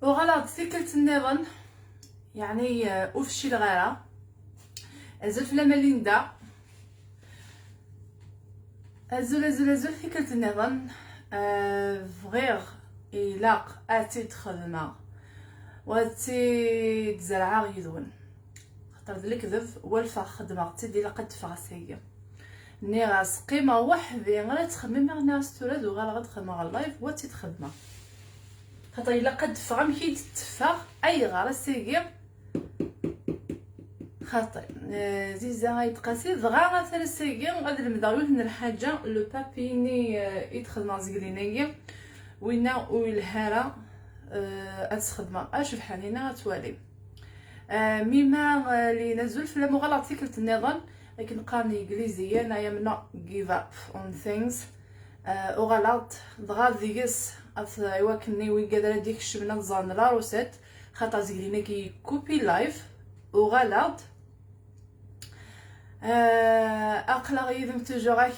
وغلط سكلت النظن يعني وفشي الغارة ازل فلما ليندا ازول فكرة النظن فغير إلاق اتي تخدمها واتي تزرعها غيدون خاطر ذلك ذف والفا خدمة تدي لقد فغسية ني غاس قيمة وحدي غير تخدمي غير ناس تولد وغير غتخدم على اللايف واتي تخدمها خاطر الا قد فغم كي تتفاغ اي غاره سيغي خاطر زيزا غيتقاسي دغا غا سيغي غادي المداوي من الحاجه لو بابيني يتخدم زغلينايا وينا والهاره اتخدم اش بحالينا غتوالي ميما اللي نزل في المغالطه فكره النظام لكن قاني انجليزيه انايا منا give up on things وغلط دغا ديكس ايوا كني وي قادره ديك الشمنه نزان لا روسيت خاطر زيلينا كي كوبي لايف وغلط اقلا غيدم توجور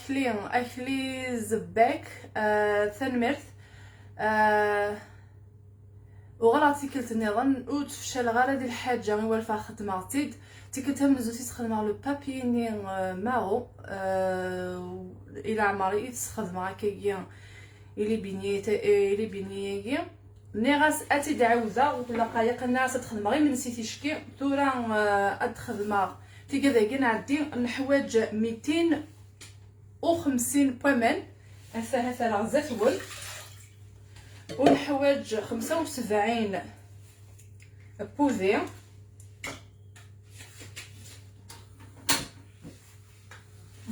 اكلي زباك ثنمرت وغلط تيكلت النظام وتفشل غير هذه الحاجه غير والفا خدماتي تيكلتها مزوتي تخدم على لو بابيني ماو الى عمري تخدم هكايا الي بنيتي نيغاس اتي دعوزه ولا قايق الناس تخدم غير من سيتي شكي تورا اتخدم في كذا كاين عندي نحواج 250 بومن هذا غزات ول ونحواج 75 بوذي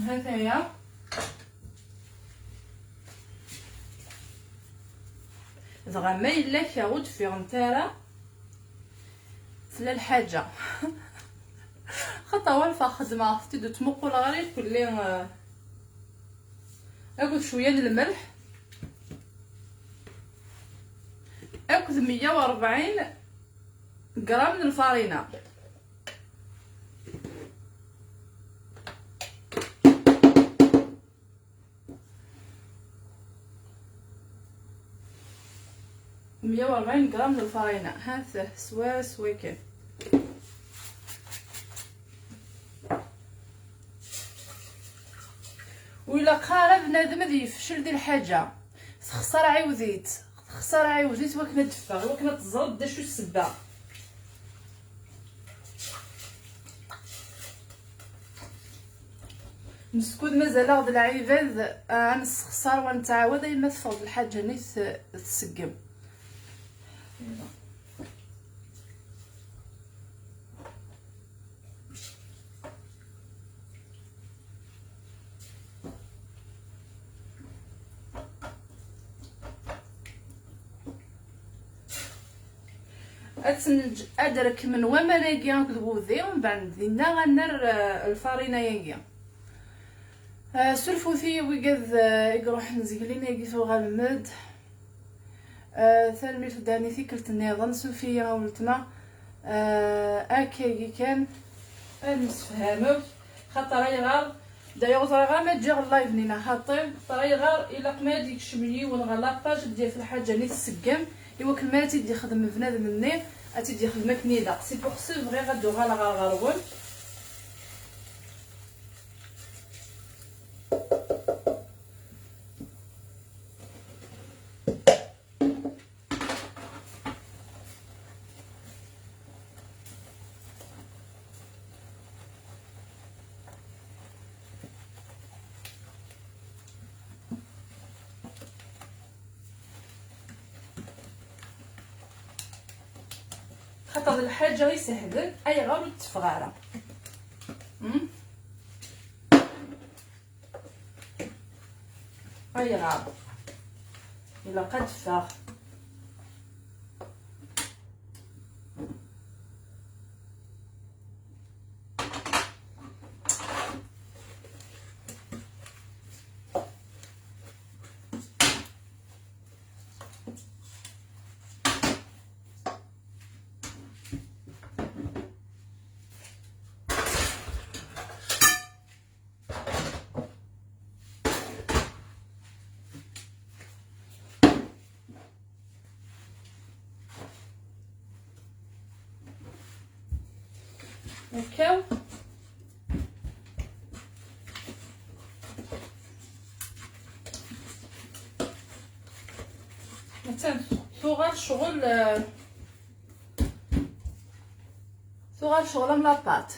هذا هي دغا ما الا كيعود في غنتارا تلا الحاجه خطا والفا خدمه تدو تمقول غير كلي اخذ شويه د الملح اخذ 140 غرام من الفارينه غرام من الفارينه هذا سوا كيف وإلا قارب بنادم غادي يفشل ديال الحاجه خسر عاوزيت وكنا دفا وكنا تزرد دا شو السبه مسكود مازال غد العباد غنسخسر ونتعاود اما تفضل الحاجه ني تسقم اتسنج ادرك من ومناكي نكذبو ذي ومن بعد دينا غنر الفارينه ياكي سلفو ثي ويقذ يروح نزيلين يقيسو غالمد ثاني داني ثيكلت النظام سوفيا ولتما اكاكي كان نسفهمو خاطر غير دايوغ غير ما تجي اللايف نينا خاطر غير الا قما ديك شملي ونغلاباج ديال في الحاجه ني تسقم ايوا كما تيدي خدم بنادم مني اتيدي خدمك نيدا سي بوغ سو فغي غادو غالغون خاطر الحاجه غير سهله اي غير تفغاره اي غير الا قد فاغ هكاو. مثلا ثغر شغل ثغر شغل من لاباط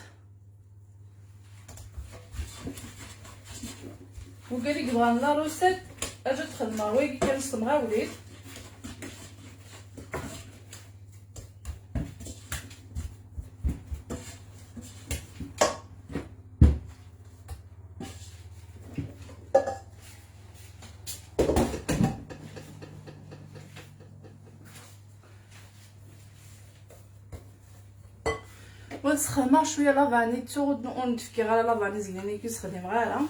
وقال لي بغا لا روسيت اجي تخدم وي كنصدم غا وليد. ونسخمر شويه لافاني تغد ونتفكي غير لافاني زيناني كيستخدم غيرها.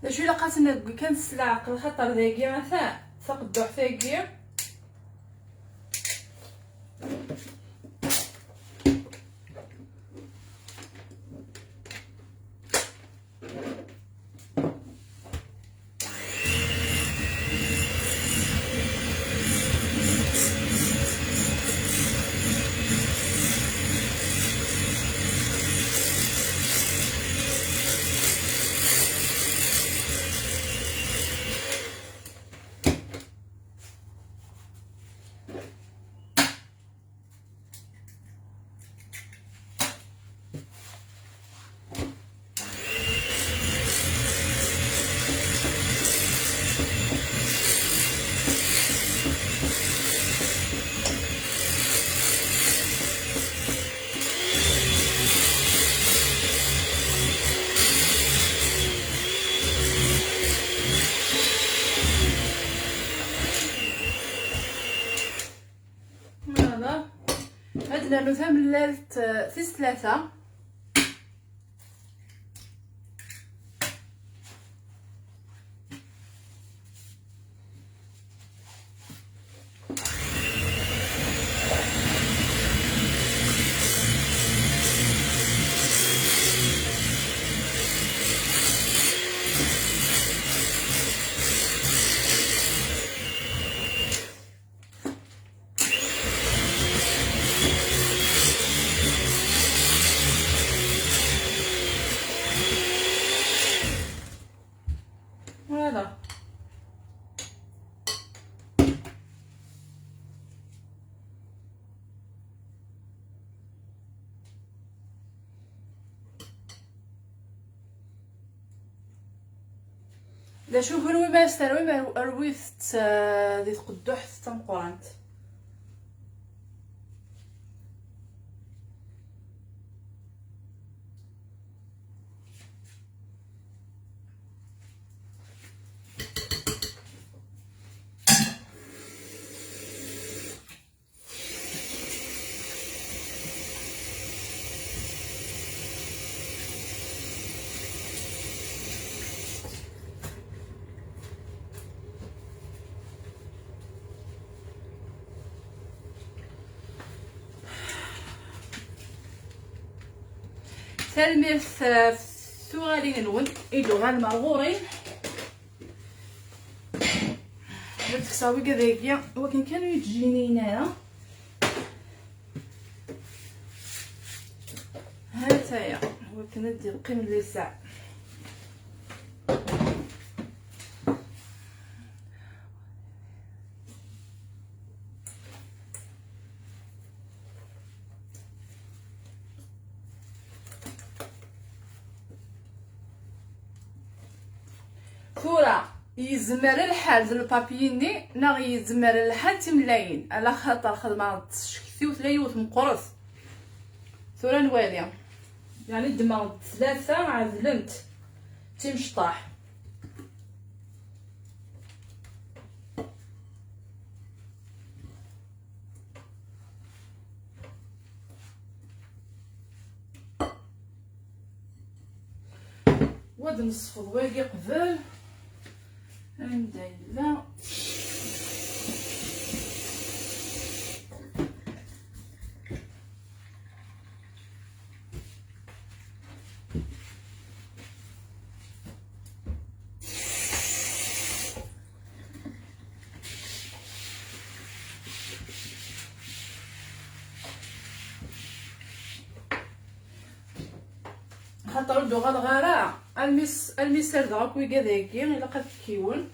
شو لقاتنا كان السلعه الخطر ذاكي مثلا فقدو حتاكي هذا. هاد العنوثه ملات فيس 3 هذا. لا شوفوا نوي ما استروي ما رويت دي تقدو حتى تنقرانت. تلميذ ثغالين نون إلو غالمغورين درت كساوي كذاكيا ولكن كانوا يتجيني هنايا هاتايا ولكن ندير قيم لي ساعه ثورة يزمر الحال ديال البابيني نا يزمر الحال تملاين على خاطر خدمه تشكتي وثلايوت مقرص ثورة نوالي يعني دماغ 3 عزلمت تيمشطاح واد نصفض واقي قبل ندير خاطر ردو غالغارة الميسر دغاك ويقا داكي الا قد كيون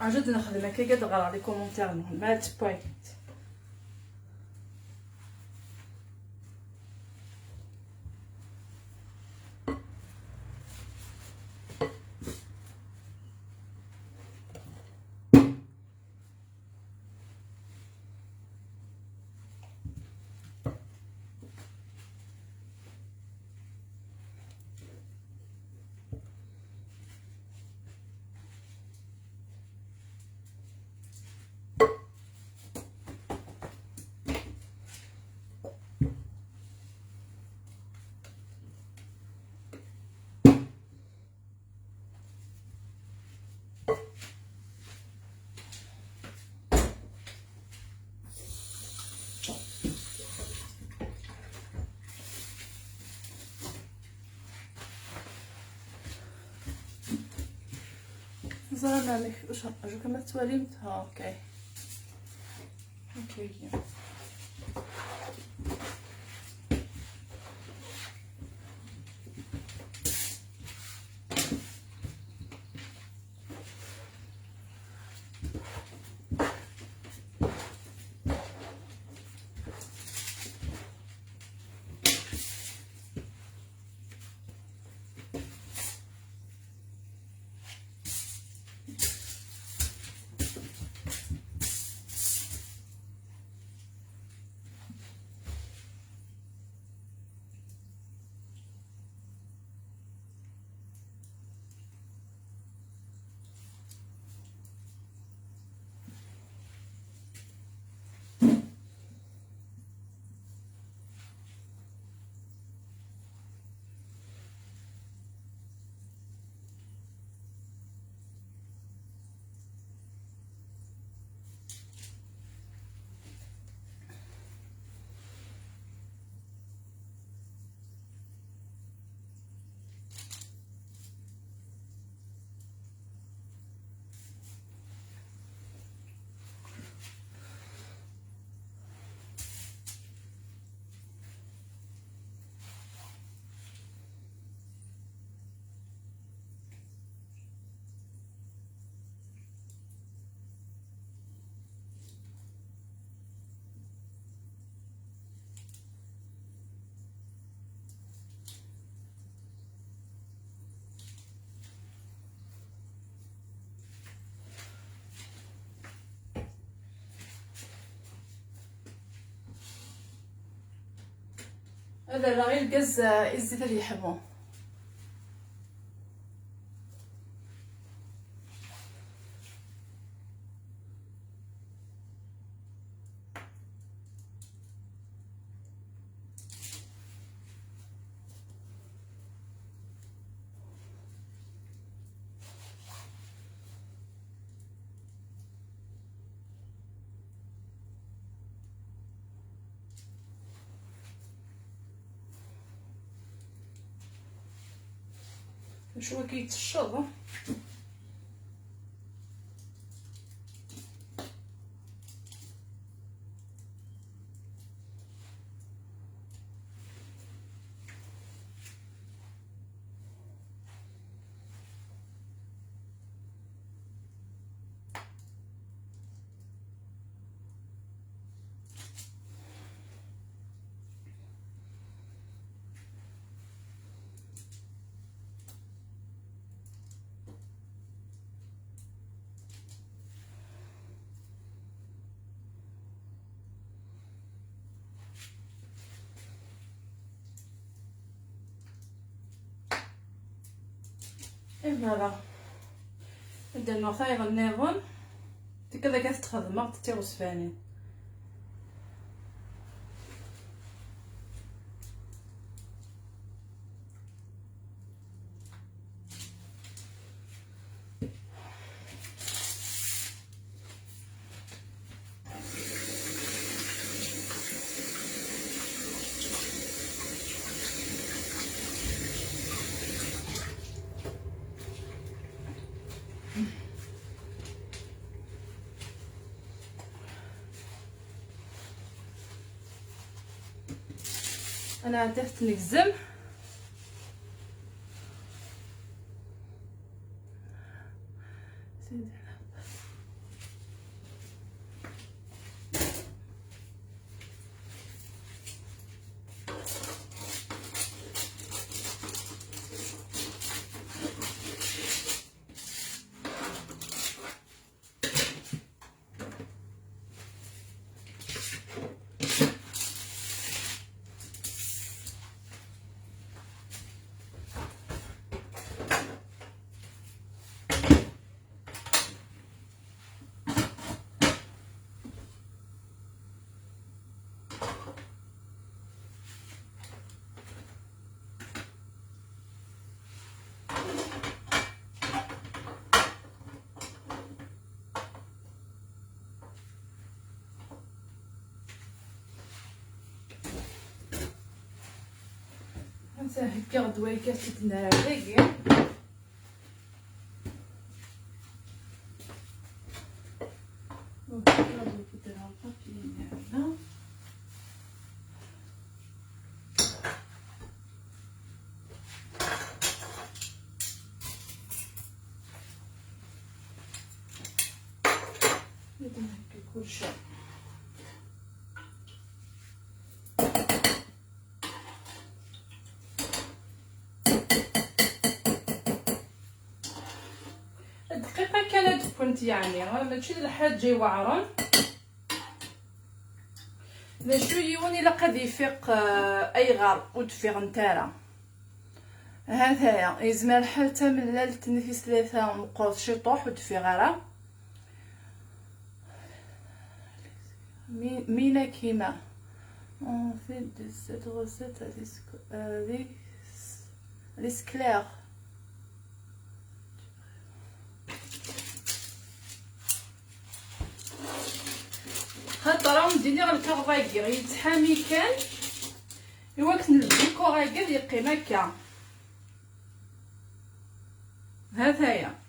عجبت نخدم هكا قد غرا لي كومونتير ما تبوي زعما مالك واش جو كما تواليمت اوكي اوكي هذا راه غير الغاز الزيت اللي يحمو. شويه كيتشظ. اي فوالا درنا ثايغ النيفون كذا كتخدم تيغوس فاني. انا درت نقزم هكا غدوه كتتنا هكي. كلشي الدقيقه كانت كنت يعني ماشي الحاج جاي واعران لا شويه وني لا قد يفيق اي غار ودفيق نتاعها. هذايا يزمر الحال تمن لا تنفيس ثلاثه مقوط شي طوح ودفي غرا مينا كيما on fait de cette recette les clairs. خاطر ندير الكرفاكي غيتحامي كان ايوا كنلبس الكوراكي يقيم هكا. هذايا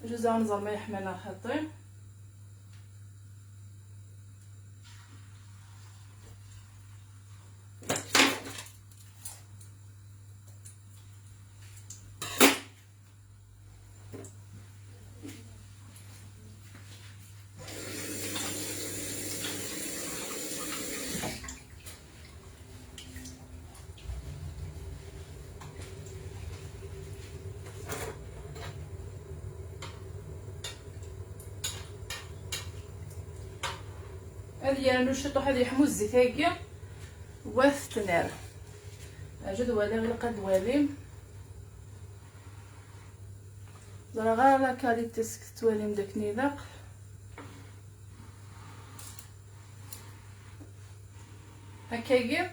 جوج غنزر ما يحملنا خطير. هذه انا نشطو هذه يحمو الزيت هاكيا واف النار. اجد والي غير قد والي زرا غير كالي تسكت والي داك نيداق. هكاكي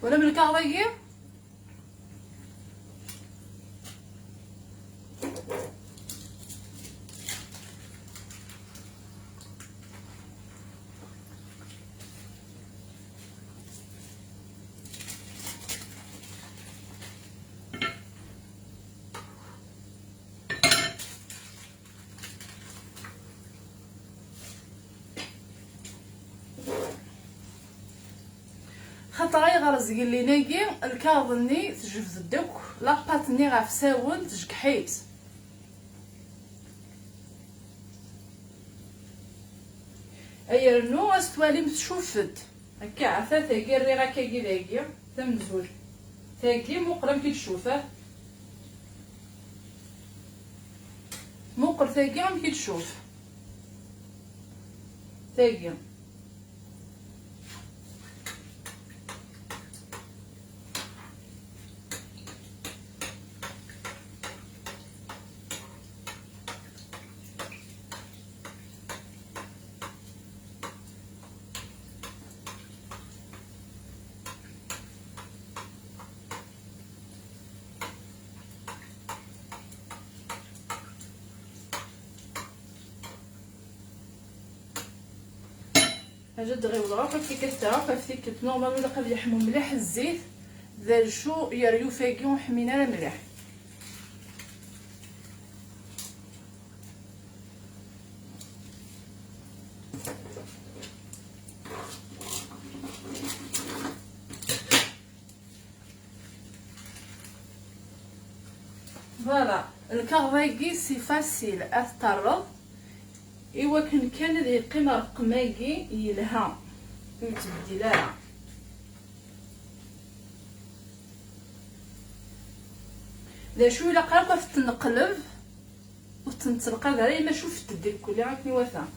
ولا من الكاغطية. خاطر غير زقل لي ناقي الكاظني تجبد الدوك لاباطني غاف ساون تجكحيت. ايرنو استوالي متشوفد هكا عفا تاقي الريغه كاكي داكي تمزول تاقي مقرم كي تشوفه مقر تاقي كي تشوف تاقي. حاجه دغيا ولا كيف كتعرف كيف نورمال ولا قبل يحمو مليح الزيت دار شو يريو فاكي وحمينا مليح. فوالا الكاغاكي سي فاسيل اثطرد ايوا كان ذي القيمه رقماكي يلها متبدله. لا شو الا قربت تنقلب وتنطلق غير ما شفت دير كلي راكني واثا.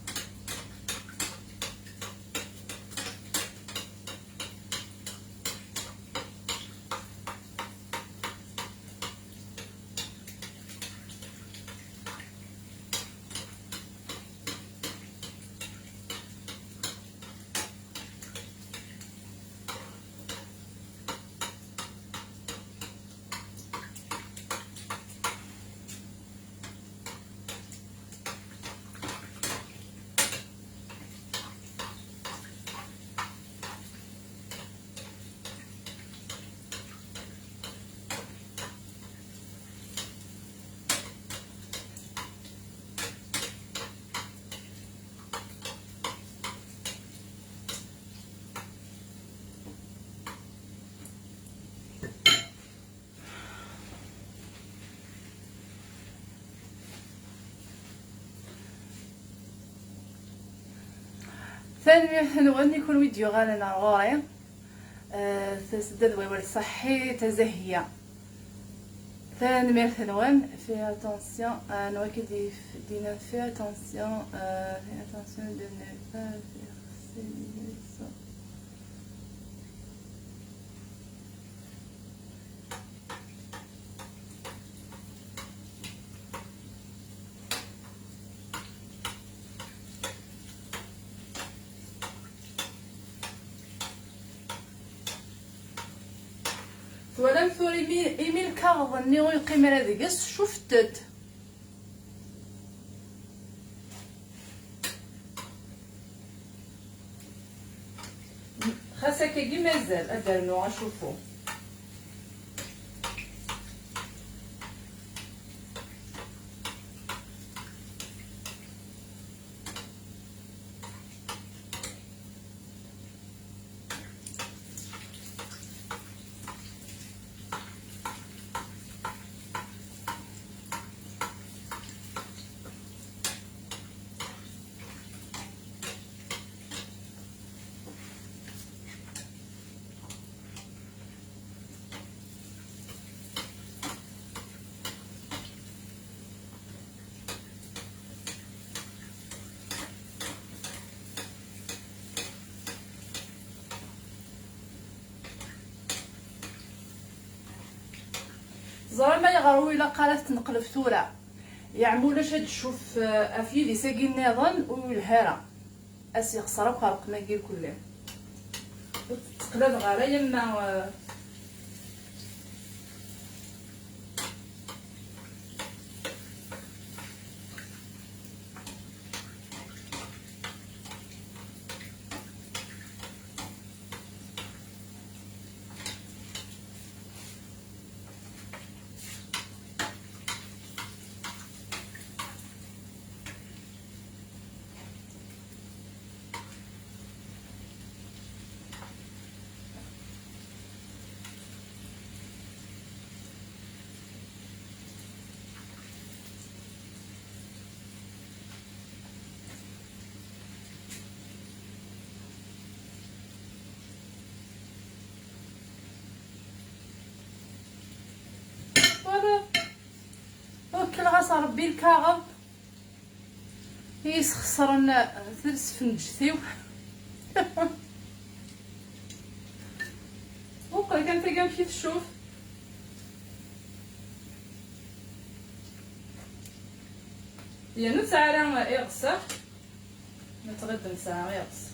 ثاني نغني كل فيديو غالنا غوري تسدد ويول صحي تزهية ثاني مير ثنوان في اتونسيون نوا كي دينا في اتونسيون دو نيفا ولم ثوري إيميل كاغض النيو يقيم راديقس شفتت خاصك كي مازال ادرنو غنشوفو زعما يغرو الا قالت تنقلب ثورة يعمولاش هاد تشوف افيدي ساقي النظام والهرة اسي خساره وخرق ما كير كله تقلب غير يما كل غاس ربي الكاغض يسخسرن ثلث فنجتيو وقال كان تلقاو كيف تشوف نتاع راه يغصر نتغدى نساعة يغص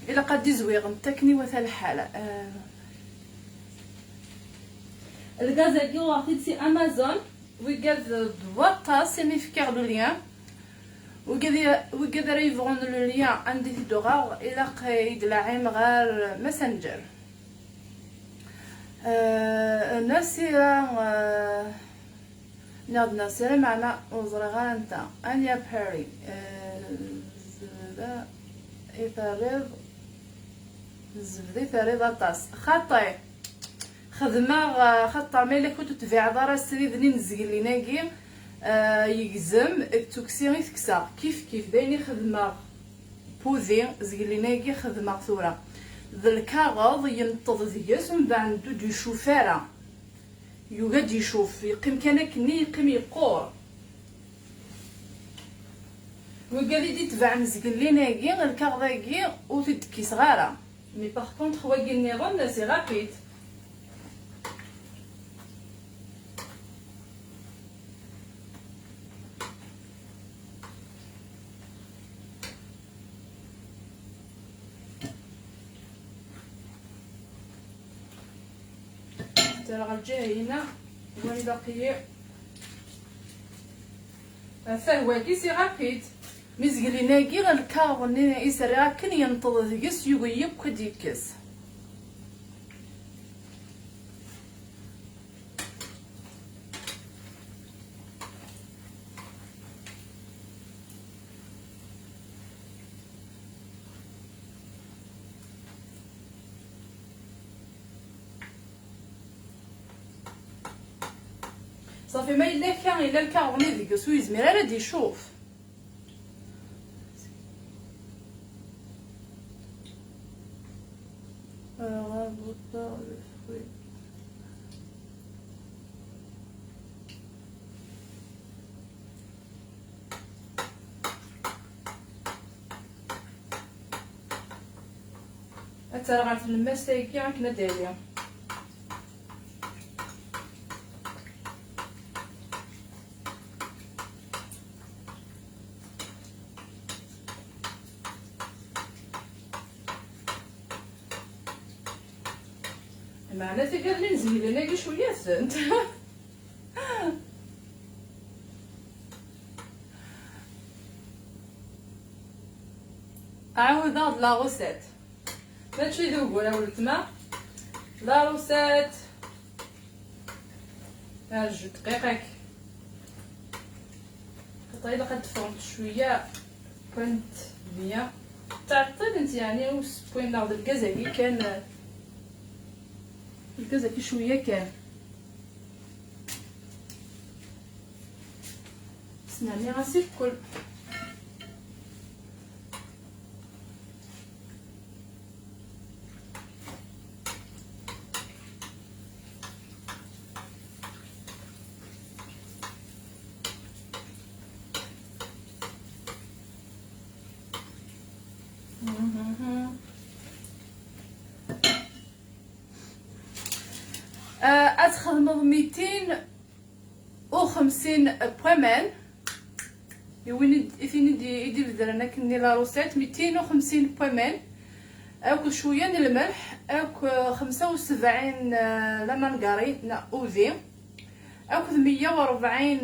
إلا قد زويغ نتاكني وثا الحالة الغاز كي واخد سي امازون ويقاد بواطاس مي فكر لو ليان وقد ريفون لو ليان عندي دوغاغ الى قيد لعيم غير ماسنجر ناسيرا ناض ناسيرا معنا وزرغان انت انيا باري زبدا يفرض زبدي فريض الطاس خاطي خدمه خاطر ملي كنت تبيع دار السريد نزقل ليناكي يجزم التوكسي تكسا كيف دايني خدمه بوزي زقل ليناكي خدمه ثوره ذا الكاغض ينتظ دياس ومن بعد دو شوفاره يوجد يشوف يقيم كان كني يقيم يقور وقال لي تبع نزقل ليناكي الكاغضاكي وتدكي صغاره مي باغ كونطخ واكي النظام سي رابيد ترى غالجاي هنا واني باقي فهو كي سي رابيد مزقلي ناقي غالكاغ نينا يسرع كن ينتظر ديكس يغيب كديكس صافي ما الا كان الا الكاروني ديك سو يزمر راه يشوف. حتى راه في الماس تايكي غنكنا دايرين. معنا تقال لي نزيد انا كي شويه زنت. عاود هاد لا روسيت ماشي ذوقوا ولد ما لا روسيت ها 2 دقائق طيب قد فرمت شويه كنت بيا تعطيت انت يعني وسبوين ناخذ الكازاكي كان الكازاكي شويه كان سناني غاسي الكل. اتخدمو 250 بومان وين فين يدير درنا كني لا روسيت 250 بومان اكل شويه من الملح اكل 75 لا مارغرين اوفي اكل 140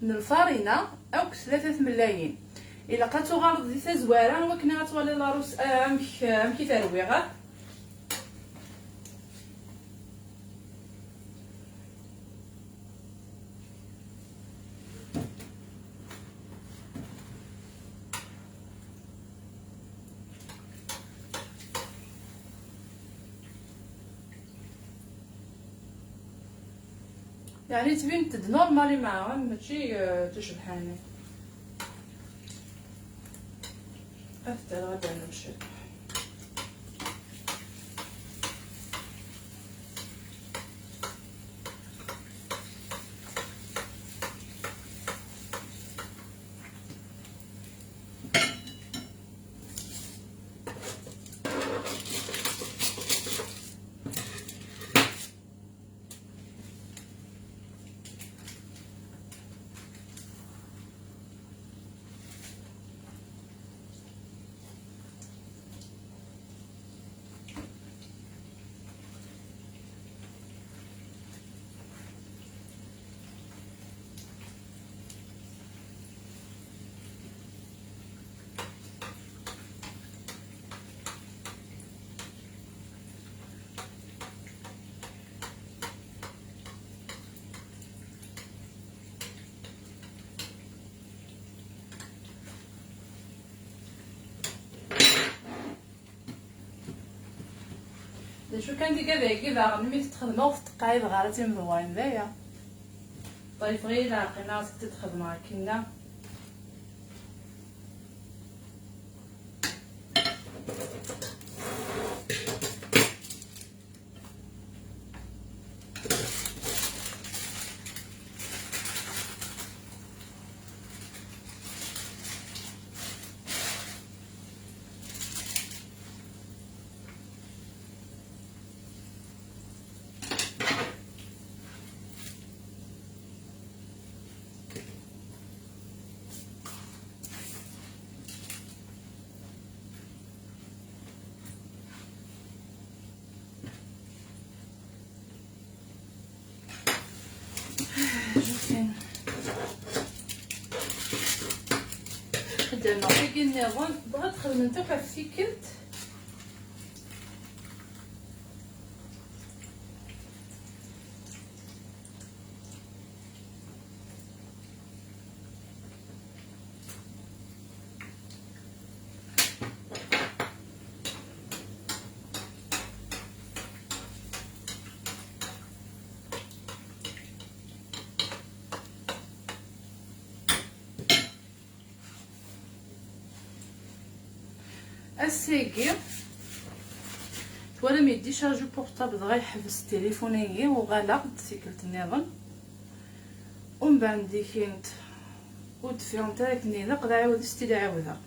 من الفارينه اكل 3 ملايين. الا قاتو غارض ديتا زواره وكنا غتولي لا روس امكي ترويغه. يعني تبين تد نورمالي معاهم ماشي تشبحاني. افتح غدا نمشي. شو كان ديك هذاك باغا ملي تخدمو في الدقايق غارتي مزوين دايا طيب غير لاقينا تتخدم كنا درنا كي النظام بغات تخدم نتا في السيكلت اسيكي ولا ميدي شارجو بورطابل دغا يحبس تليفوني وغلق سيكلت النظام ومن بعد كاينت ودفيهم تاك نينا قد عاود ستيل عاودها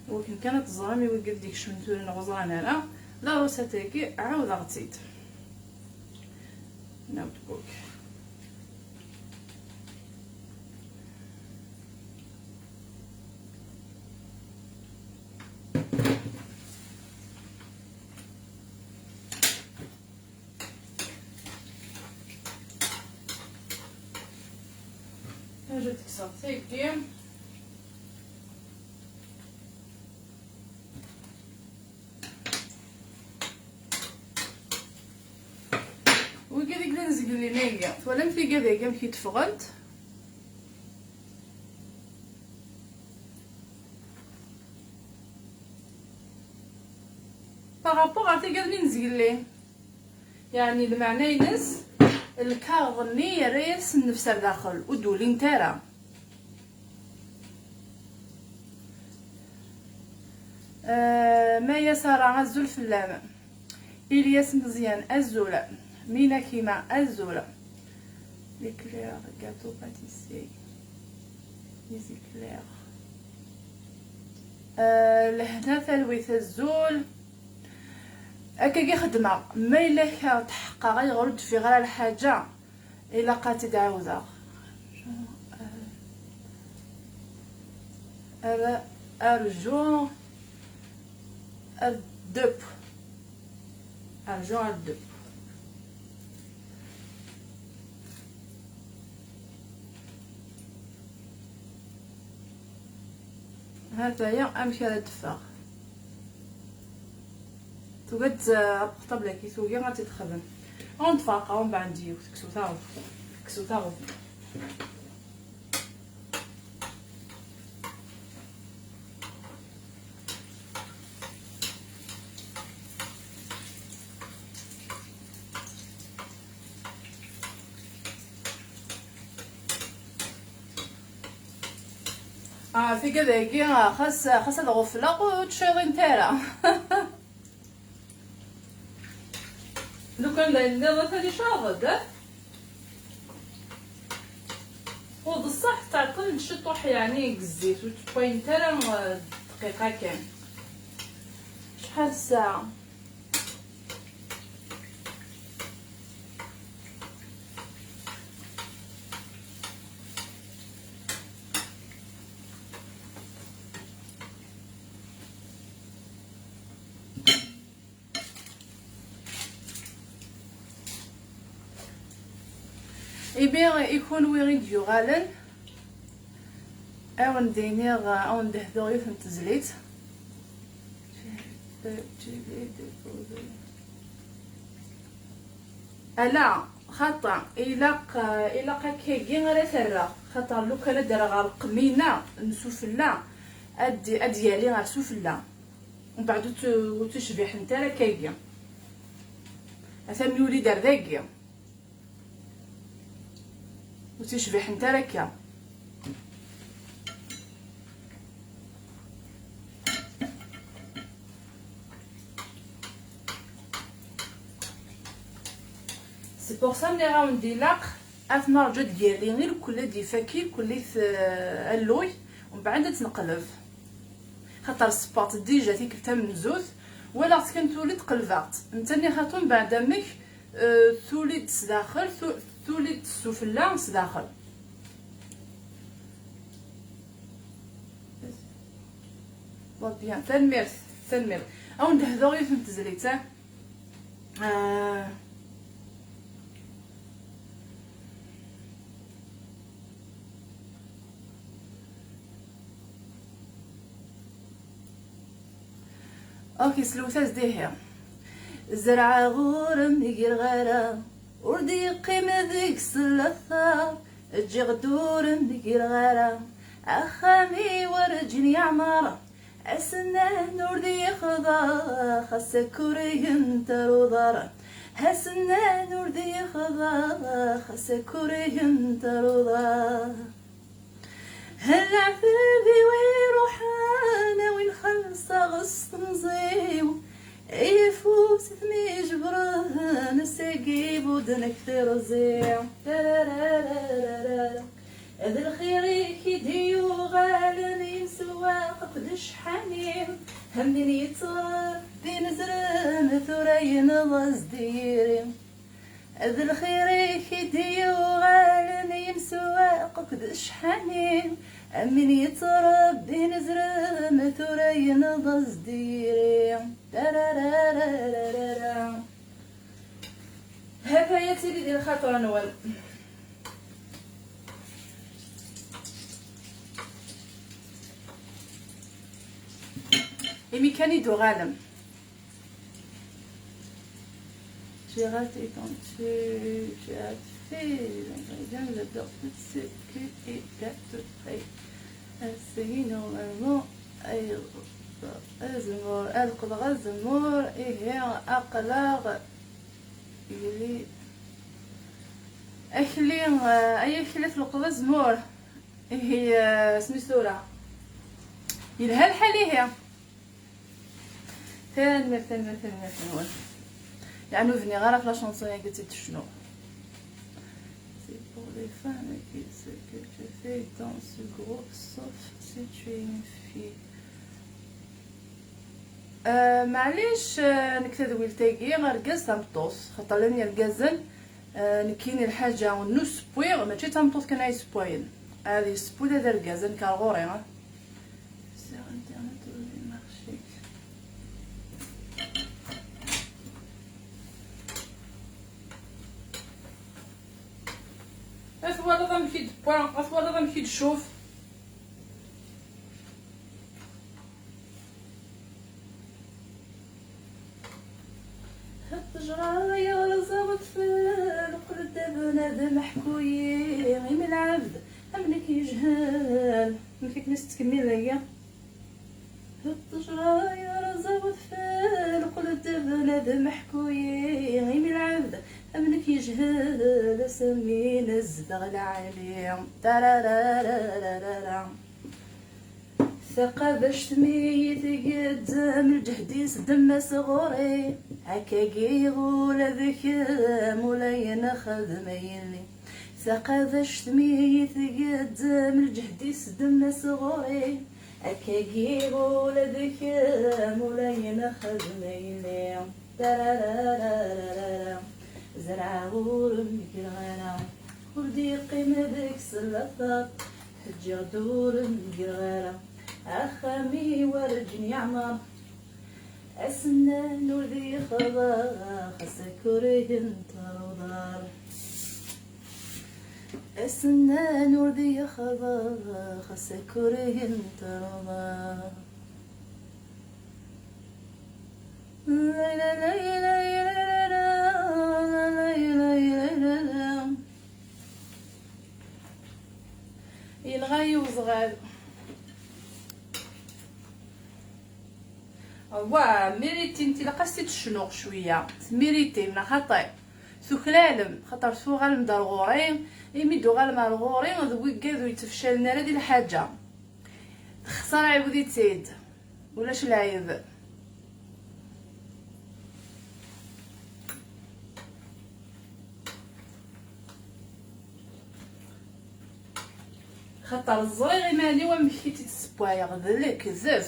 ولكن كانت الزرامي وقال ديك شمنتوري نغزران انا لا روساتاكي عاود غتزيد نوت بوك اجي تكسر تاكي وكذا نزق لي نايا ولا في كذا كم كي تفغلت بارابور عرفتي كذا نزق لي يعني المعنى ينس الكاغني ريس نفس داخل ودولي نتارا ما يسار عزل في اللام إلياس مزيان الزولا مينا كيما الزولا ليكلير غاتو باتيسي ليزيكلير لهنا ثلويث الزول هكاكي خدمه ما الا تحقق غير غرد في غير الحاجه الا قاتي تعاودها ارجو الدب ارجو الدب هذا هي امشي على الدفاغ توقد طبله كي توقي غادي تخدم ونتفاقا ومن بعد نديو تكسو تاغو في كذا كي خاص الغفله وتشيري نتاعها لو كان ندير ثاني شاغد وبصح تعطل الشطوح يعني الزيت وتبين ترى دقيقه كان شحال الساعه يكون ويغيد يغالن او ندينيغ او ندهدو غير في التزليت لا خاطر الا كيجي غير ثرا خاطر لو كان دار غير قمينه نسوفلا اديالي غير سوفلا ومن بعد تشبح نتا كيجي اثم يولي دار داكيا وتشبح نتا ركا سي بور سا ملي غاوندي لاق اثنا رجو ديالي غير كل دي فاكي كل اللوي ومن بعد تنقلب خاطر السباط ديجا تيكلتها من زوز ولا كان تولي تقلبات نتاني خاطر بعد مك تولي تسداخل تولي السفلى تسداخل بيان تنمير او ندهدو غير في التزليت اوكي سلوثاز ديهي زرع غورم يقير غيره وردي قيم ذيك سلثة تجي غدورم يقير غيره اخامي ورجني عمارة اسنان وردي خضا خاصة كوريهم ترودارا هسنان وردي خضا خاصة كوريهم ترودارا هل عفافي وين روحانا وين خلصة غص نزيو يفوت ثمي جبره نسقيب ودنك ترزيع هذا الخير يديو غالني سواق قدش حنين همين يطرب بين زرم ثرين ضزديري هذا الخير يديو غالني سواق قدش حنين همين يطرب بين زرم ثرين ضزديري هذا يا سيدي ديال خاطر نوال ميكاني دو غالم j'ai raté quand tu as fait l'ingrédient j'adore tout ce que et gâteau prêt c'est normalement الزمور القدغة الزمور هي أقلاغ يلي أكلي أي أكلة في القدغة الزمور هي سميتورا يلها الحالي هي ثاني يعني فيني غير في لا شونسون قلتي شنو c'est pour les femmes qui ce que tu fais dans ce groupe sauf si tu es une fille معليش نكتب ويلتاقي غرقاز تمطوس خاطر لاني الكازن نكيني الحاجه ونو سبوي ماشي تمطوس كان سبوين هذه سبوي هذا الكازن كالغوري ها سير انترنت ولا مارشي اسوا هذا مشي بوان اسوا هذا مشي تشوف جرايا رزقت في القلب بنادم حكوية غير من العبد أمنك يجهل مفيك ناس تكمل ليا جرايا رزقت في القلب بنادم حكوية غير من العبد أمنك يجهل سمين الزدغ العليم ترارارارارا ثقة باش تميت قدام الجهديس دم صغوري هكا يقول ذاك مولاي ناخذ ميلي ثقة باش تميت قدام الجهديس دم صغوري هكا يقول ذاك مولاي ناخذ ميلي ترارارارارا زرع غورم كرغانا وردي قيمة ديك سلطات حجي دورم كرغانا أخامي ورجني عمر أسنان وذي خضار خسكرهن ترضار أسنان وذي خضار خسكرهن ترضار لا لا لا لا لا يلغي وصغار واه ميريتي انت لقاستي تشنوق شويه ميريتي من خاطر سكلالم خاطر سو غالم دار غورين يمدو غالم الغورين ذوي كادو يتفشل لنا هذه الحاجه خساره عبودي تسيد ولاش العيب خاطر الزريغ مالي ومشيتي تسبوايا غدلك زاف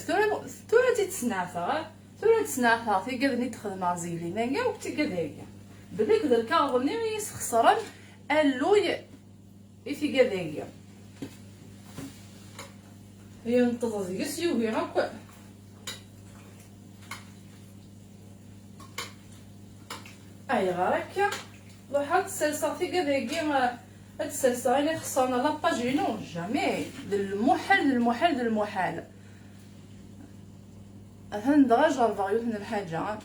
ثورة تتسنعثا ثورة تسنعثا في قدني تخدم زيلي ناقا وكتي كذاك بليك ذا الكاظمني يسخسرن اللوي في كذاك هي نتظظ يسيوهي غاك اي غارك لاحظت السلسة في كذاك هاد السلسة اللي خصنا لاباجينو جامي للمحال هان درجة الفاريوت من الحاجة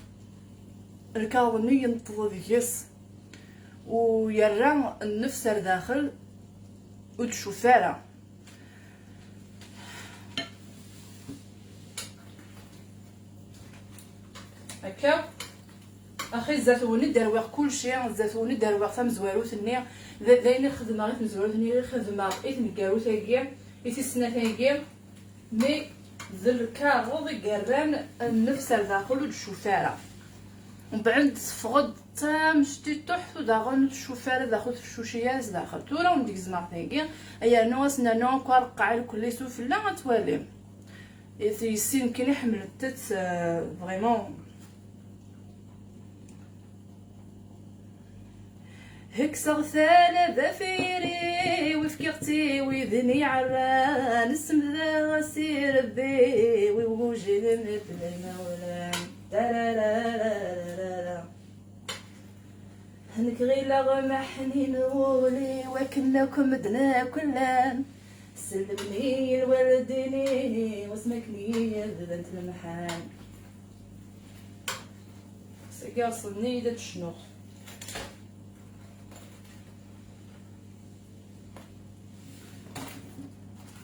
الكاظمي ينتظر يس ويرى النفس داخل وتشوفارا هكا اخي زاتوني دارويغ كلشي زاتوني دارويغ فم زواروت ني دايني الخدمه غير مزوروت ني الخدمه ايت نكاروت هكيا ايت السنه هكيا مي ذل الكاغوض يقران النفس داخل الشوفاره، ومن بعد تفقد تام شتي تحت وداخل الشوفاره داخل الشوشياز داخل تورا ونديك زمارتيكي ايا نواس نانو كارقع كل سفلا غتوالي يسين كي يحمل التت فريمون هك صغثال ذفيري وفكرتي ويذني عران اسم ذا غسير ربي ووجه مثل المولان تارارارارارا هنك غير غمحني نقولي وكناكم مدنا كلان سلمني الوالديني واسمكني بنت المحان سيقاصني دات شنوخ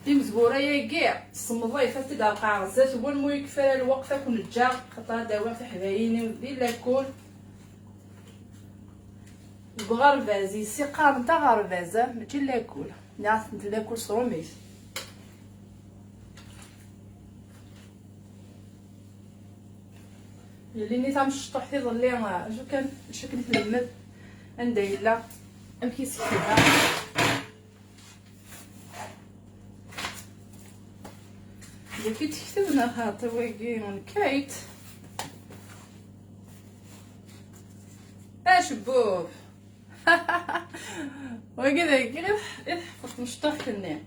دي مزبوره يا كاع الصمضه فاتت على القعرزات هو المو يكفى الوقفه كون جا خطا داوا في حبايني ودي لا كل بغربازي سيقار نتا غربازه ماشي لا كل نعرف لا كل صروميس اللي ني تام الشطح يظلي شو كان شكل تلمد ندايلا امكيس كذا اللي كي تكتبنا خاطر واقين كايت اش بوب وكذا غير يحفظ مشطح كني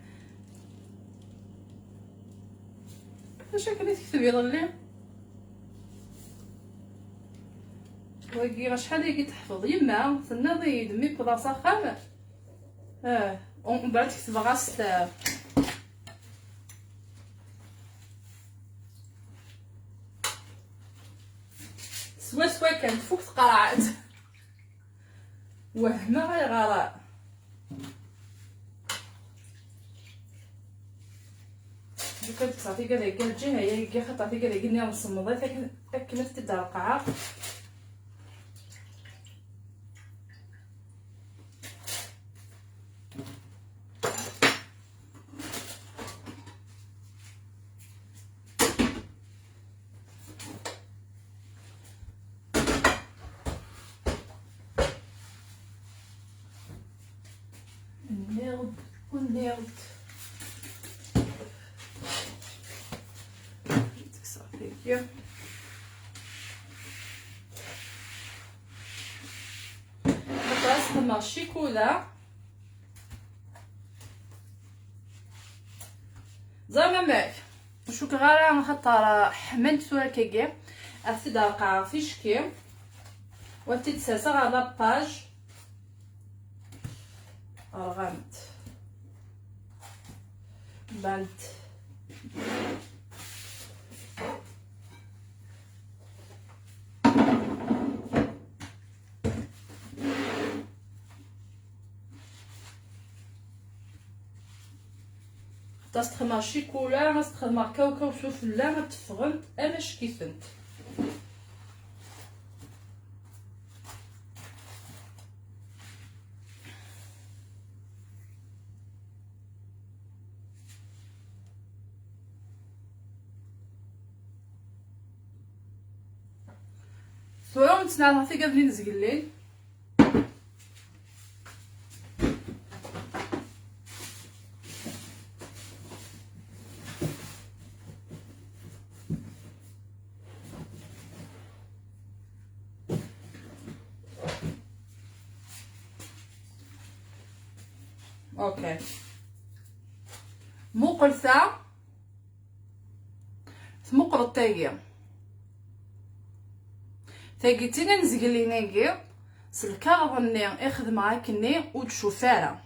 اش كنت تكتب يظلي وكي شحال هيك تحفظ يما تناضي دمي بلاصه خام ومن بعد تكتب غاس سوا كانت فوق تقرعت وهمه غير غراء كنت تعطي كذا قال جهه هي كي خطاتي كذا قلنا نصمضي كملت تدار القاعه نيرد ونيرد صافي نستعمل الشيكولا زعما ماك شو كغالا نخطر حملت سوى كيكي اثد القاع فيشكي وتتساسا على باج أرغمت بنت تستخدم الشيكولا تستخدم كاوكاو سفلا تفغنت انا شكيفنت سواء نتسنى في قبل نزقلين اوكي مقلثة مقل تاقي تاقيتيني نزقلينيكي سلكا غني اخذ معاكني وتشوفارا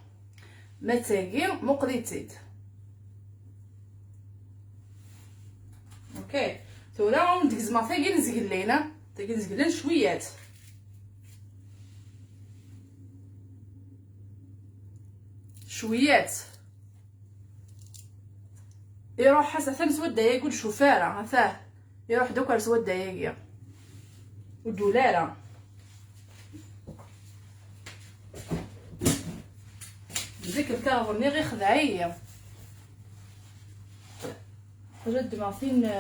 ما تاقي مقليتيد اوكي تورا ديك الزمان تاقي نزقلينا تاقي نزقلين شويات شويات يروح حسا سوا الدقايق والشوفاره هثاه يروح دوك سوا الدقايق والدولاره ديك الكاغورني غير خدعيه رد ما فين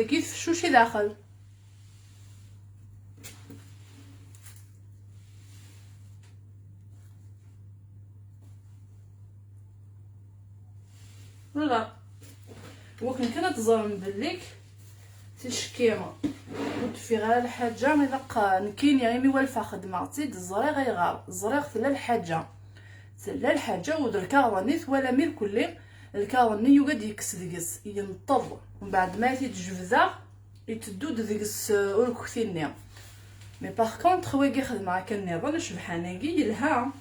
كيف شو شي داخل ولا وكن كانت تظن بليك تشكيمه وتفي غير الحاجه من لقى نكين يعني مي والفا خدماتي الزريغ غيغار الزريغ تلا الحاجه تلا الحاجه ودركا ولا ميل كلي الكاوني يقعد يكس ديكس ينطر ومن بعد ما يتجفزا يتدود ديكس اوركوتيني مي باغ كونطخ واقي خدمه كنظن شبحاناكي يلها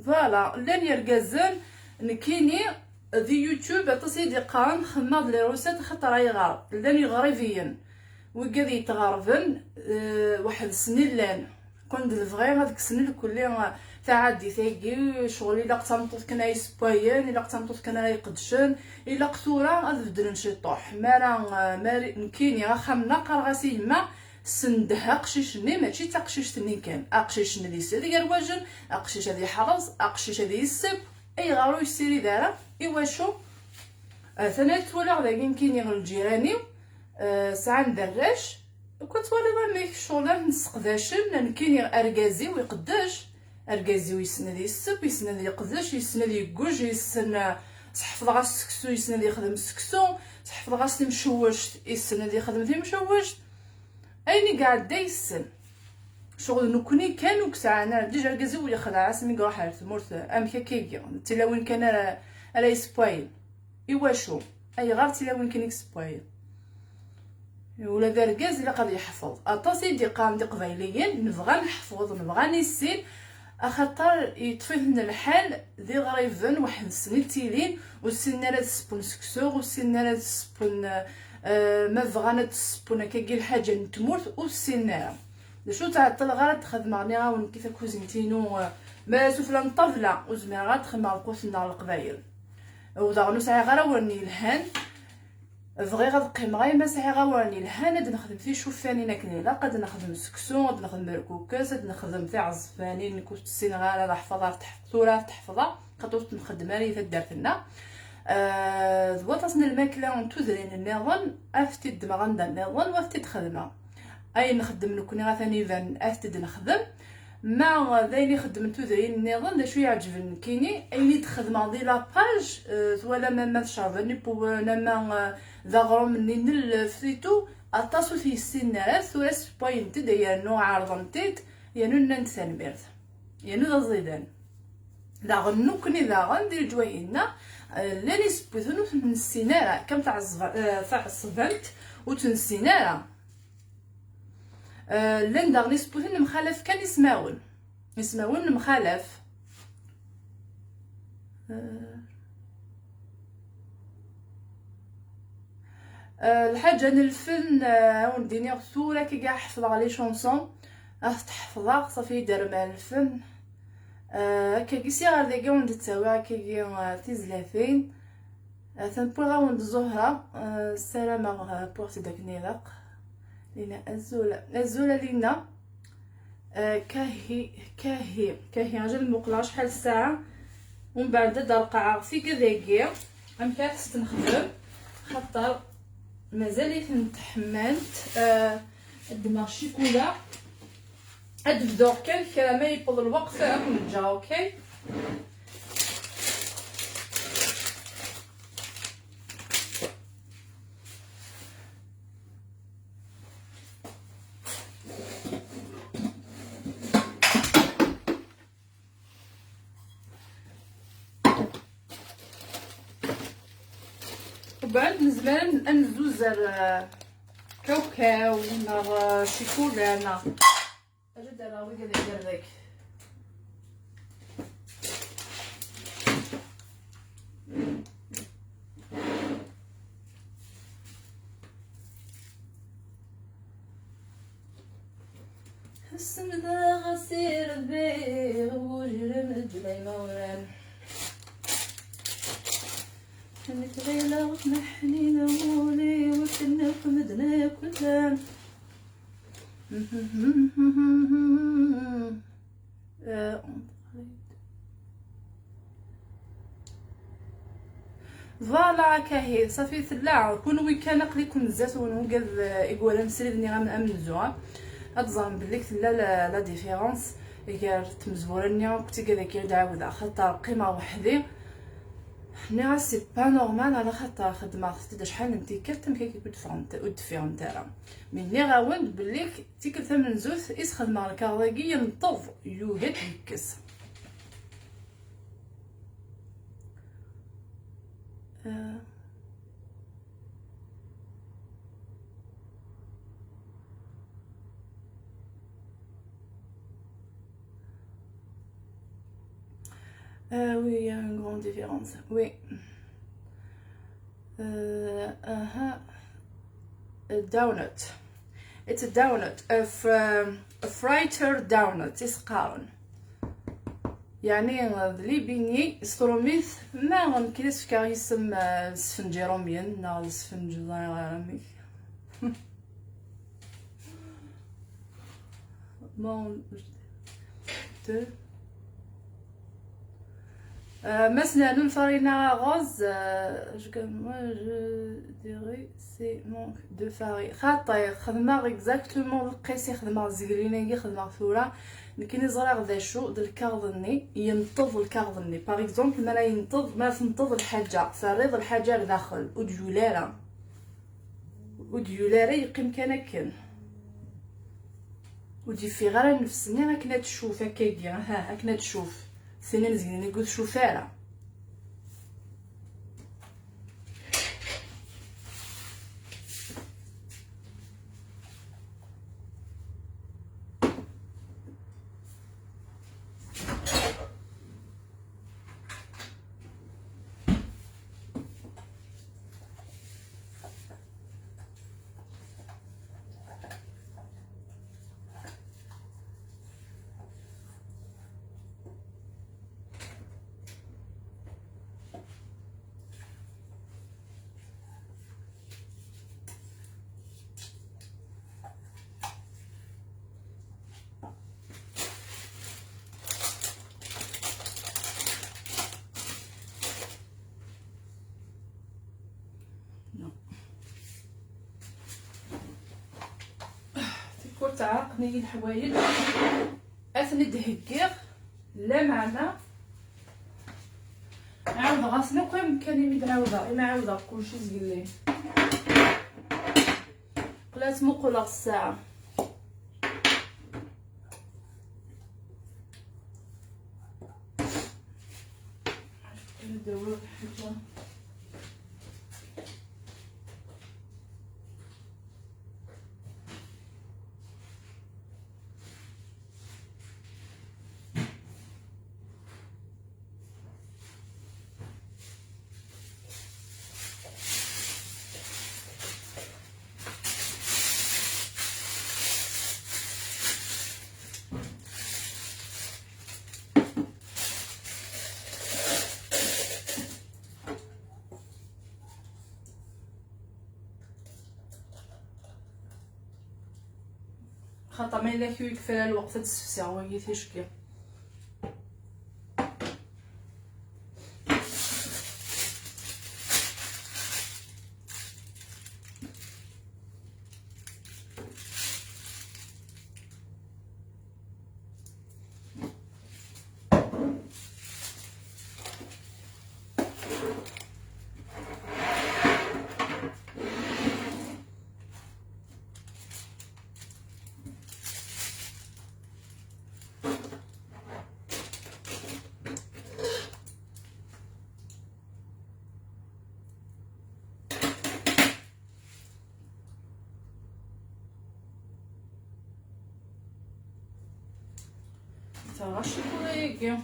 فوالا لان يركزن نكيني ذي يوتيوب اتصيدي قام خماض لي روسات خطر يغار لان يغريفيا وقاد يتغرفن واحد السنين لان كنت الفغي هذيك السنين الكليه تعدي ثاقي شغل الا قتمطت كنا يسبايان الا قتمطت كنا يقدشن الا قتورا غادي بدل شي طوح ماري نكيني غا قرغاسي ما سندها قشيشني ماشي تا قشيشتني كان اقشيشني اللي يسير يرواجن اقشيش هذه يحرز اقشيش هذه يسب اي غارو يسيري دارا ايوا شو ثانيت ولا غدا كاين غير الجيراني ساعه ندرش كنت ولا ما شغل نسقداشن لان كاين اركازي ويقداش اركازي ويسند يسب يسند يقداش يسند يكوج يسن تحفظ غا السكسو يسند يخدم السكسو تحفظ غا مشوش يسند يخدم في مشوش ايني قاعد دايسن شغل نكوني كانوا كسعنا ديجا اركازي ولا خدع اسمي راح تمرت ام كيكي تلاوين كان على يسبايل ايوا شو اي غير تلاوين كان يسبايل ولا داركاز الا قاد يحفظ اطاسي دي قام دي قبايليين نبغى نحفظ نبغى نسين اخاطر يطفي لنا الحال ذي غريفن واحد السنين تيلين والسنه لا تسبون سكسور والسنه لا تسبون ما بغانا تسبون كاكي الحاجه نتموت والسنه شو تعطل غير تخدم غني ون كيف كوزينتينو ما سفلا نطفلا وزمير غير تخدم القوسنا القبايل وداغنو ساعه غير ورني الهان فغي غنقيم غير ما ساعه غاورني الهان غادي نخدم فيه شوفاني نكنيلا قد نخدم سكسو غادي نخدم الكوكاس غادي نخدم فيه عزفاني نكون السين غير نحفظها تحفظها تحفظها قدرت نخدم راه دارتنا ضوطاسنا الماكله ونتوزرين النظام افتي الدماغ ندير النظام وافتي تخدمها اي نخدم نكوني غاثاني فان افتي نخدم ما ذايني خدمتو ذاين النظام دا شو يعجبني كيني ايني تخدم دي لاباج ولا ما تشارفني بو ما ذا غرو مني نلفيتو اطاسو في السنارات وراس بوينت داير نوع عرضمتيت يانو ننت ثانبيرت يانو ذا زيدان دا غنو كني ذا غندير جواينا لاني سبوثنو من السناره كم تعصفنت وتنسيناره لان داغني سبوثن مخالف كان يسمعون مخالف الحاجه الفن ونديني صوره كي كاع حفظها لي شونسون تحفظها صافي دار مع الفن كي سيغ داكا وند تساوي كي تيزلافين تنبغى وند زهره السلامه بورتي داك نيلاق لينا الزوله لينا كاهي راجل المقله شحال الساعه ومن بعد دار قاعه في كذاكيا ام كاس نخدم خاطر مازال نتحملت الدماغ شيكولا ادبدو كان ما يبض الوقت اكون جا اوكي وبعد نزمان نزوزر كاوكاو نار شيكولا نار اجد راوي قال يدير ذاك السمدة غسير بيه وجرم الدلي موران كانك ليلة وتنحنينا مولي وكنا وكمدنا كلان. فوالا كاهي صافي تلاع كون ويكان قليكم بزاف ونوقف ايكوالا نسريد ني غنامن زوها اتظن بلي لا لا ديفيرونس غير تمزورني كنت كذاك دعاود خاطر قيمه وحدي حنا سي با نورمال على خاطر خدمه خدت شحال انتي كرتم كي كنت فهمت ودفيرون تاعها مني غاوند بلي تيكل ثمن زوز اس خدمه الكارداكي ينطف يوجد يكس oui, il y a une grande différence. Oui. A donut. It's a donut. A fritter donut. يسقارن. يعني اللي بيني ستروميث ما غنكريس كاع يسم السفنجي روميان نا السفنج رامي. Bon. مثلا الفرينة غوز je dirais c'est manque de farine خاطر خدمة اكزاكتومون لقيسي خدمة زغرينيكي خدمة ثورة لكن يزرع ذا شو د الكاردني ينتظ الكاردني باغ اكزومبل ما ينتظ ما تنتظ الحاجة فريض الحاجة لداخل وديولارة يقيم كان ودي في غير نفسني راكنا تشوف هكاكيا ها راكنا تشوف سنين زينين يقول شوفارة تعاقني الحوايج اثني دهكير لا معنى عاود غاسنا كون كان يمد عاوده كلشي زقلي قلات مقوله الساعه ندور حاجه خاطر ما الا كيو يكفي الوقت تسفسع وهي تشكي تغشي طريقي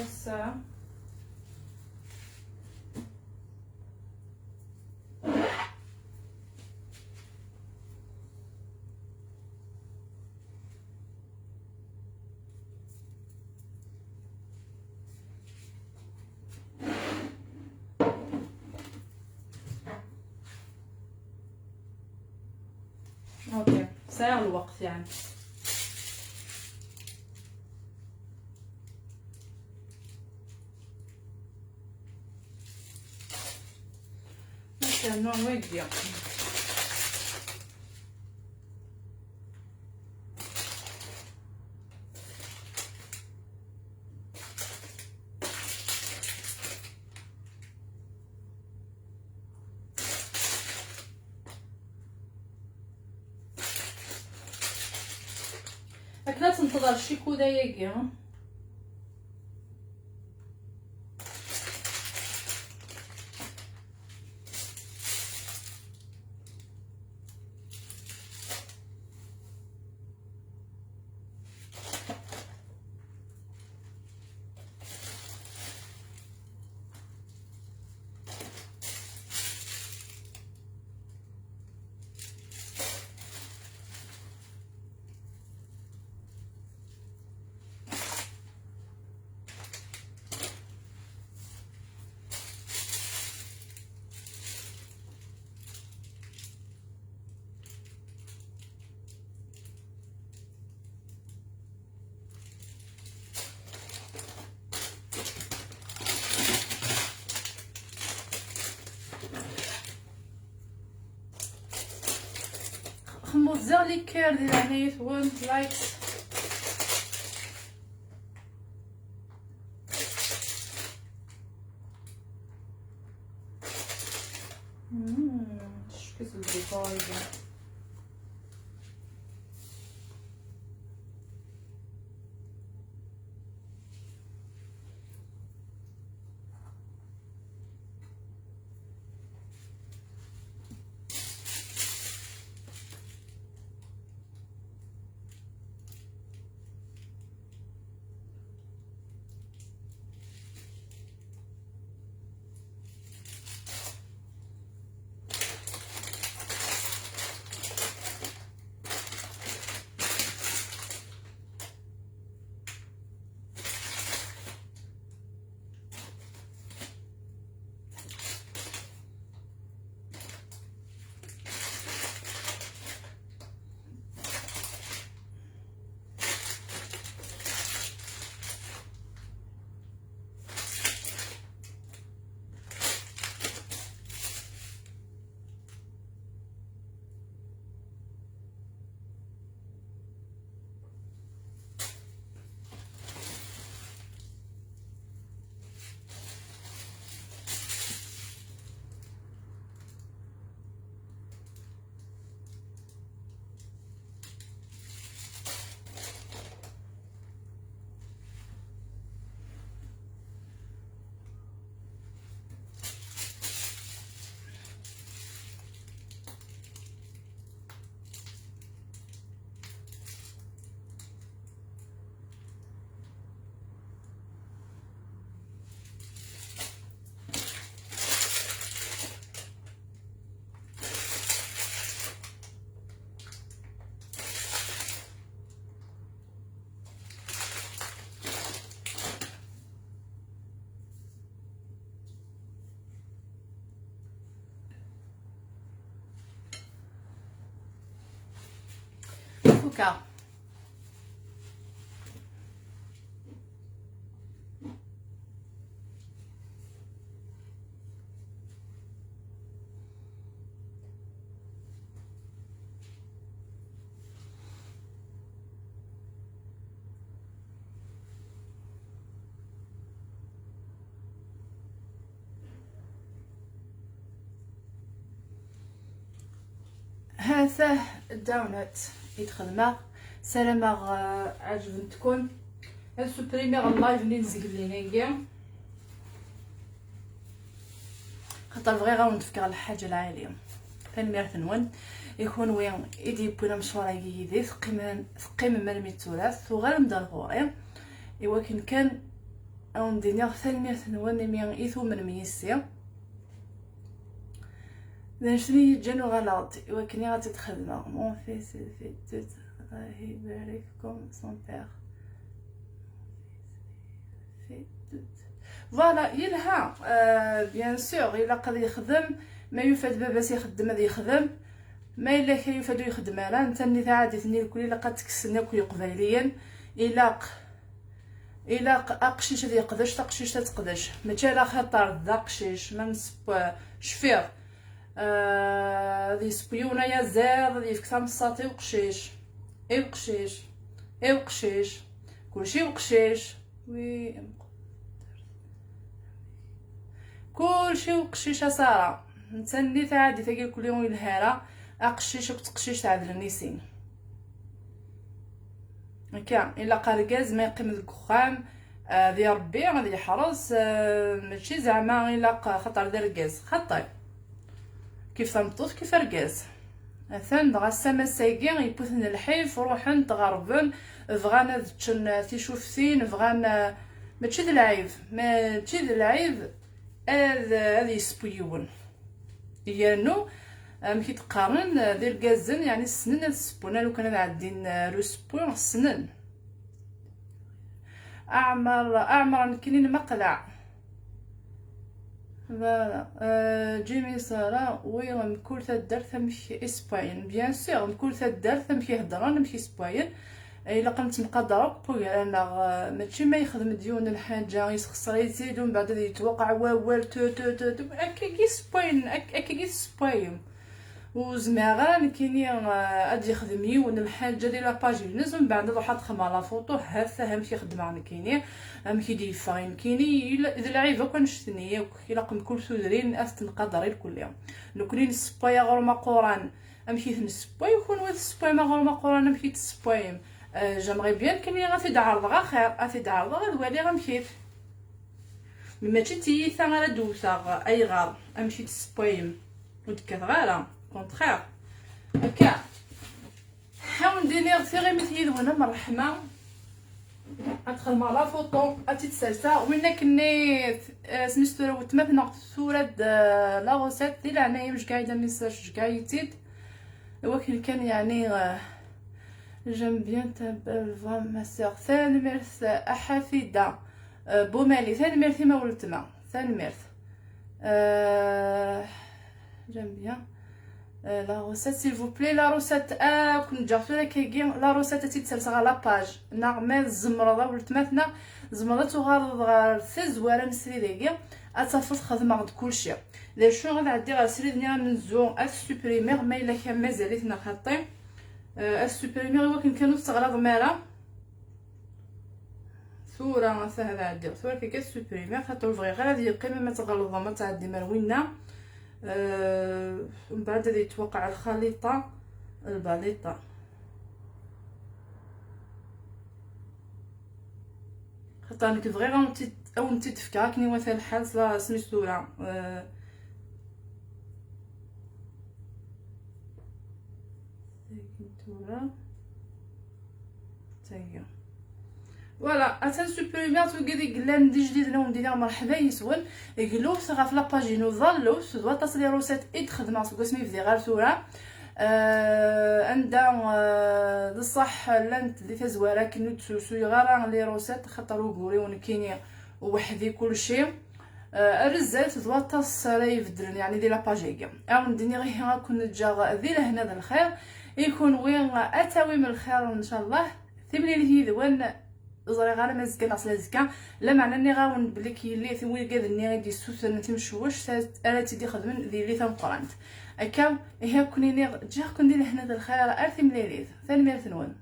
الساعة. اوكي ساعة الوقت يعني. نوع ويديا راك لا تنتظر شي كودا ياكي ها. خمو زغ لي كير ديال عناية وين لايكس. شكز الديكور فوكا. هذا الداونات يتخدم سلامة عجبتكم هاد سوبريمير اللايف اللي نزقل لينا كاع خاطر بغي غنتفكر الحاجه العاليه فالمير ثنون يكون وين يدي بونا مشوره يدي ثقيم مرمي التراث وغير مدار غوري ايوا كان او ندير ثاني نواني ميان ايثو من ميسي شني جانو غلط وكني غادي تخدم مون فيس في توت الله يبارككم سون بير في توت فوالا يلها بيان سور الا قد يخدم ما يفاد باباس يخدم هذا يخدم ما الا كيفادو يخدم انا انت ني عادي ثني الكل الا قد تكسنا كل قبيليا الا اقشيش هذا يقدش تقشيش تقدش ماشي على خاطر داقشيش ما نسب شفير ذي سبيونا يا زاد ذي فكتام الساطي وقشيش وقشيش وقشيش كلشي وقشيش وي كلشي وقشيش ساره نتسني تعادي تاكل كل يوم الهاره اقشيش وتقشيش تعدل النيسين هكا الا قرقاز ما يقيم الكخام ذي ربي غادي يحرص ماشي زعما الا خطر دركاز خطي كيف تمطوط كيف ركاز مثلا دغا السما سايقين يبوثن الحيف روحن تغربن بغانا تشن تيشوفتين بغانا ماشي ذ العيب ماشي ذ العيب هذا يسبيون يانو مكي تقارن دير كازن يعني السنن السبونه لو كان عادين لو سبون السنن اعمر كاينين مقلع فوالا جيمي سارة وي مكل تدار ثمشي اسباين بيان سور مكل تدار ثمشي هضران مشي اسباين الا قمت مقدره بوغ انا ماشي ما يخدم ديون الحاجه يسخسر يزيد ومن بعد يتوقع ووال تو تو تو هكا سباين هكا سباين وزماغان كاينين غادي يخدم يون الحاجه ديال لاباج ينز من بعد نروح تخمر لا فوطو هاثا هم كيخدم عن كاينين هم كيدير فاين كاينين اذا العيبه كنشتني الا قم كل سودرين استنقدر الكل يوم لو كاين السبايا غير ما قران هم كيثن السباي يكون وذ السباي ما غير ما قران هم كيتسبايم جامغي بيان كاين غادي تعرض غا خير غادي تعرض غادي غنمشي ماشي تيثا غير دوثا اي غار امشي تسبايم ودكات غالا كونطخير هكا حاول ندير غير مثيل وانا مرحمه ادخل مع لا فوطو تتسالسا وين كني سميتو تمثنا صوره لا غوسيت ديال عنايا مش قاعده ميساج قايتيد ولكن كان يعني جيم بيان تابل فا ما سور ثاني ميرث احفيده بومالي ثاني ميرث ما ولتما ثاني ميرث جيم بيان لا روسيت سيل فو بلي لا روسيت كنت جربت لك كي لا روسيت تيتسلسل على لاباج نغمه الزمرده ولتماتنا زمرده تغرض غير زواره نسري ديكي اتفرت خدمه غد كلشي داك شنو غنعدي غير سري دنيا نزو السوبريمير ما الا كان مازاليتنا خاطي السوبريمير ولكن كانوا تغلظ مالا صوره سهله عندي صوره كي السوبريمير خاطر فغي غير هادي القيمه ما تغلظ ما تعدي مروينا ومن بعد غادي يتوقع الخليطه الباليطه خاطر انا كي فغي او نتي تفكا كني مثلا الحال سميتو لا سيكنتورا تاهي فوالا اتان سوبريمير توكدي قلان دي جديد لهم دينا مرحبا يسول يقولوا صغا في لاباجينو ظلوا سوا تصلي روسات ادخدم سوق اسمي في غير صوره عندها بصح لانت اللي تزواره كنو تسوسو غير لي روسات خاطر وقوريون كاينين وحدي كلشي الرزات ضواطا الصراي فدرن يعني دي لاباجيكا او نديني غير كون جا ذي لهنا ذا الخير يكون وين اتاوي من الخير ان شاء الله ثملي لي ذوان زري غير مزكا اصلا زكا لا معنى اني غاون بلي كيلي ثوي كادني غادي سوسن تمشوش الا تيدي خدمن ذي لي تنقرانت هكا هي كونيني جا كون دير هنا ذا الخير ارثم ليليت ثاني مير ثنون